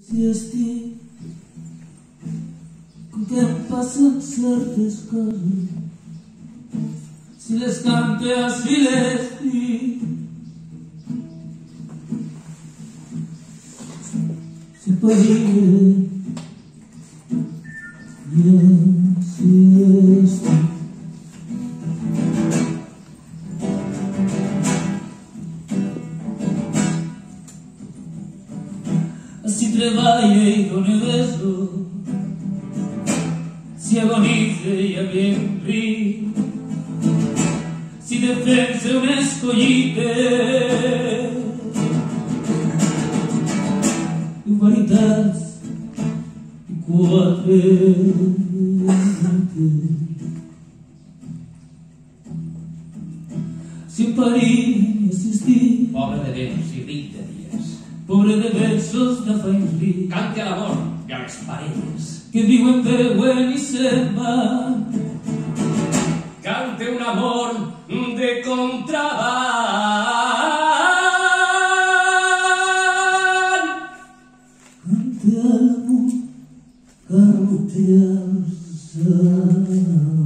Si estic com que em passen certes coses, si les cante així l'estic, si pariré i així estic. Si treballe i done beso, si agonize i aviem rit, si defense un escollite i veritats i quatre si em parim i assistir, pobre de Déus i ric de dies, pobre de versos de faïns, cante a l'amor i a les parelles, que viuen, veuen i se'n van. cante un amor de contraband. Cante a l'amor, cante als amors.